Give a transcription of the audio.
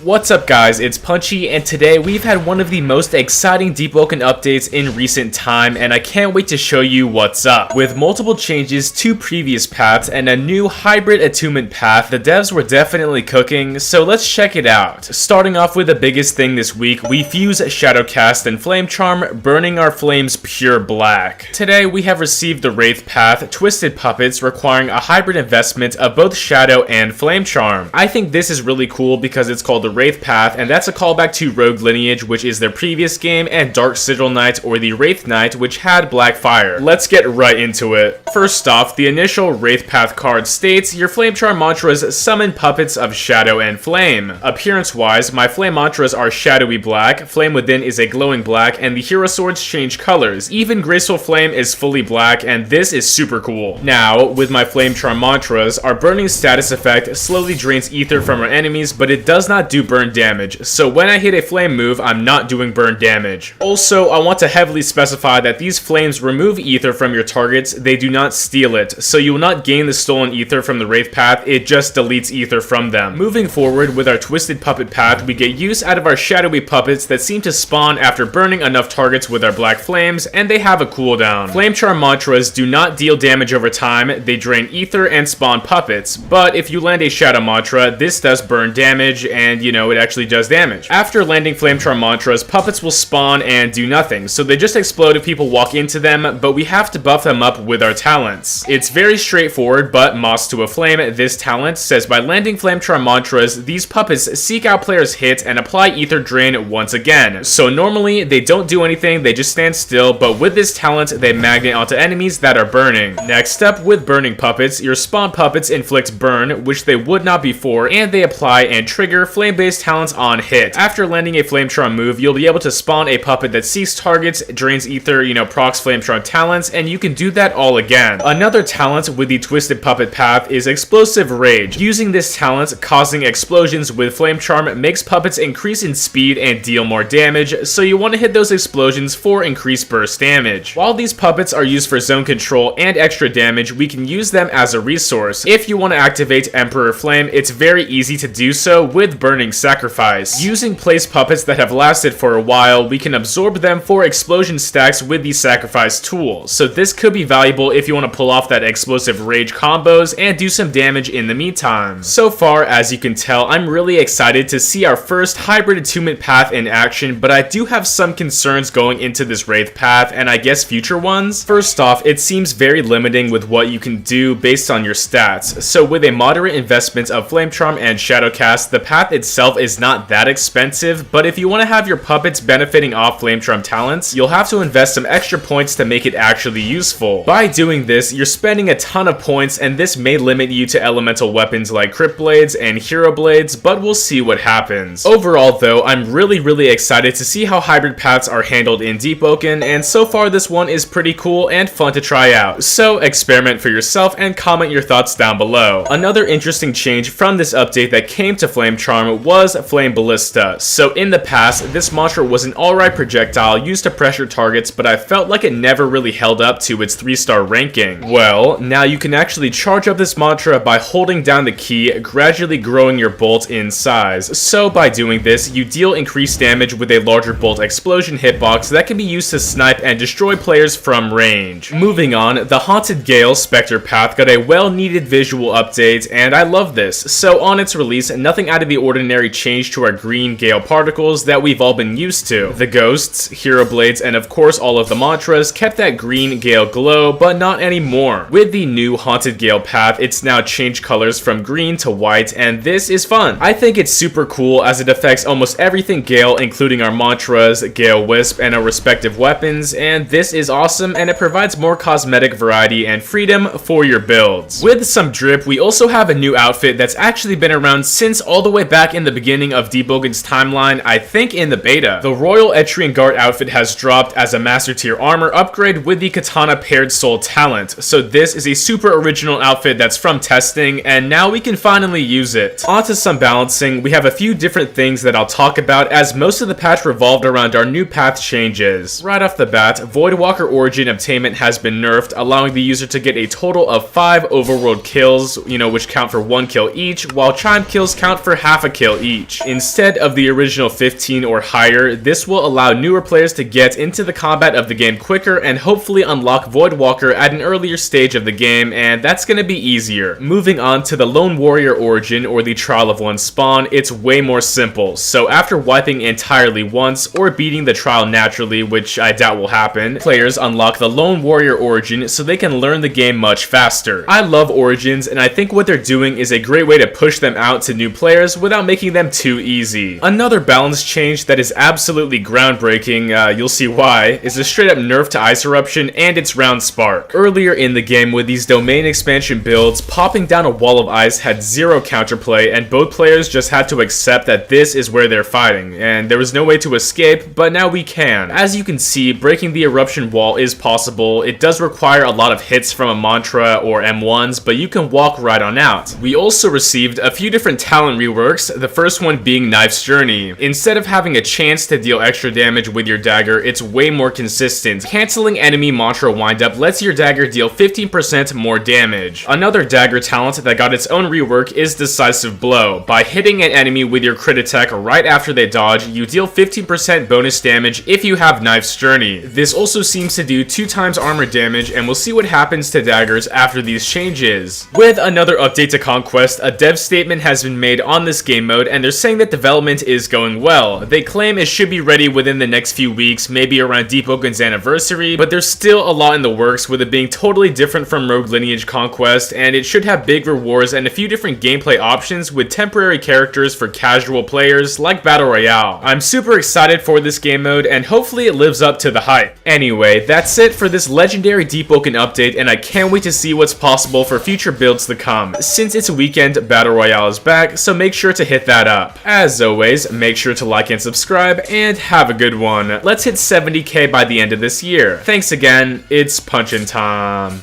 What's up guys, it's Punchy, and today we've had one of the most exciting Deepwoken updates in recent time, and I can't wait to show you what's up. With multiple changes to previous paths and a new hybrid attunement path, the devs were definitely cooking, so let's check it out. Starting off with the biggest thing this week, we fuse Shadowcast and Flame Charm, burning our flames pure black. Today we have received the Wraith path, Twisted Puppets, requiring a hybrid investment of both Shadow and Flame Charm. I think this is really cool because it's called the Wraith path, and that's a callback to Rogue Lineage, which is their previous game, and Dark Sigil Knight or the Wraith Knight, which had Black Fire. Let's get right into it. First off, the initial Wraith path card states, your Flame Charm mantras summon puppets of Shadow and Flame. Appearance-wise, my flame mantras are shadowy black, Flame Within is a glowing black, and the hero swords change colors. Even Graceful Flame is fully black, and this is super cool. Now, with my Flame Charm mantras, our burning status effect slowly drains ether from our enemies, but it does not do burn damage, so when I hit a flame move, I'm not doing burn damage. Also, I want to heavily specify that these flames remove ether from your targets, they do not steal it, so you will not gain the stolen ether from the Wraith path, it just deletes ether from them. Moving forward with our Twisted Puppet path, we get use out of our shadowy puppets that seem to spawn after burning enough targets with our black flames, and they have a cooldown. Flame Charm mantras do not deal damage over time, they drain ether and spawn puppets, but if you land a shadow mantra, this does burn damage, and you know, it actually does damage. After landing Flame Charm mantras, puppets will spawn and do nothing, so they just explode if people walk into them, but we have to buff them up with our talents. It's very straightforward, but Moss to a Flame, this talent, says by landing Flame Charm mantras, these puppets seek out players' hits and apply ether drain once again. So normally, they don't do anything, they just stand still, but with this talent, they magnet onto enemies that are burning. Next up, with burning puppets, your spawn puppets inflict burn, which they would not before, and they apply and trigger flame-based talents on hit. After landing a Flame Charm move, you'll be able to spawn a puppet that seeks targets, drains ether, procs Flame Charm talents, and you can do that all again. Another talent with the Twisted Puppet path is Explosive Rage. Using this talent, causing explosions with Flame Charm makes puppets increase in speed and deal more damage, so you want to hit those explosions for increased burst damage. While these puppets are used for zone control and extra damage, we can use them as a resource. If you want to activate Emperor Flame, it's very easy to do so with Burning Sacrifice. Using place puppets that have lasted for a while, we can absorb them for explosion stacks with the Sacrifice tool, so this could be valuable if you want to pull off that Explosive Rage combos and do some damage in the meantime. So far, as you can tell, I'm really excited to see our first hybrid attunement path in action, but I do have some concerns going into this Wraith path, and I guess future ones. First off, it seems very limiting with what you can do based on your stats, so with a moderate investment of Flame Charm and Shadowcast, the path itself is not that expensive, but if you want to have your puppets benefiting off Flame Charm talents, you'll have to invest some extra points to make it actually useful. By doing this, you're spending a ton of points, and this may limit you to elemental weapons like Crypt Blades and Hero Blades, but we'll see what happens. Overall though, I'm really excited to see how hybrid paths are handled in Deepwoken, and so far this one is pretty cool and fun to try out, so experiment for yourself and comment your thoughts down below. Another interesting change from this update that came to Flame Charm was Flame Ballista. So in the past, this mantra was an alright projectile used to pressure targets, but I felt like it never really held up to its 3-star ranking. Well, now you can actually charge up this mantra by holding down the key, gradually growing your bolt in size. So by doing this, you deal increased damage with a larger bolt explosion hitbox that can be used to snipe and destroy players from range. Moving on, the Haunted Gale Spectre path got a well-needed visual update, and I love this. So on its release, nothing out of the ordinary changed to our green Gale particles that we've all been used to. The ghosts, hero blades, and of course all of the mantras kept that green Gale glow, but not anymore. With the new Haunted Gale path, it's now changed colors from green to white, and this is fun. I think it's super cool as it affects almost everything Gale, including our mantras, Gale Wisp, and our respective weapons, and this is awesome, and it provides more cosmetic variety and freedom for your builds. With some drip, we also have a new outfit that's actually been around since all the way back in the beginning of Deepwoken's timeline, I think in the beta. The Royal Etrian Guard outfit has dropped as a Master Tier armor upgrade with the Katana Paired Soul talent, so this is a super original outfit that's from testing, and now we can finally use it. Onto some balancing, we have a few different things that I'll talk about as most of the patch revolved around our new path changes. Right off the bat, Voidwalker Origin Obtainment has been nerfed, allowing the user to get a total of 5 overworld kills, which count for 1 kill each, while Chime kills count for half a kill Gale each. Instead of the original 15 or higher, this will allow newer players to get into the combat of the game quicker and hopefully unlock Voidwalker at an earlier stage of the game, and that's gonna be easier. Moving on to the Lone Warrior origin, or the Trial of One spawn, it's way more simple. So after wiping entirely once, or beating the trial naturally, which I doubt will happen, players unlock the Lone Warrior origin so they can learn the game much faster. I love origins, and I think what they're doing is a great way to push them out to new players without making them too easy. Another balance change that is absolutely groundbreaking, you'll see why, is a straight up nerf to Ice Eruption and its round spark. Earlier in the game with these domain expansion builds, popping down a wall of ice had zero counterplay, and both players just had to accept that this is where they're fighting, and there was no way to escape, but now we can. As you can see, breaking the eruption wall is possible. It does require a lot of hits from a mantra or M1s, but you can walk right on out. We also received a few different talent reworks, the first one being Knife's Journey. Instead of having a chance to deal extra damage with your dagger, it's way more consistent. Canceling enemy mantra windup lets your dagger deal 15% more damage. Another dagger talent that got its own rework is Decisive Blow. By hitting an enemy with your crit attack right after they dodge, you deal 15% bonus damage if you have Knife's Journey. This also seems to do 2 times armor damage, and we'll see what happens to daggers after these changes. With another update to Conquest, a dev statement has been made on this game mode, and they're saying that development is going well. They claim it should be ready within the next few weeks, maybe around Deepwoken's anniversary, but there's still a lot in the works, with it being totally different from Rogue Lineage Conquest, and it should have big rewards and a few different gameplay options with temporary characters for casual players like Battle Royale. I'm super excited for this game mode, and hopefully it lives up to the hype. Anyway, that's it for this legendary Deepwoken update, and I can't wait to see what's possible for future builds to come. Since it's a weekend, Battle Royale is back, so make sure to hit that up. As always, make sure to like and subscribe, and have a good one. Let's hit 70k by the end of this year. Thanks again, it's punchin' time.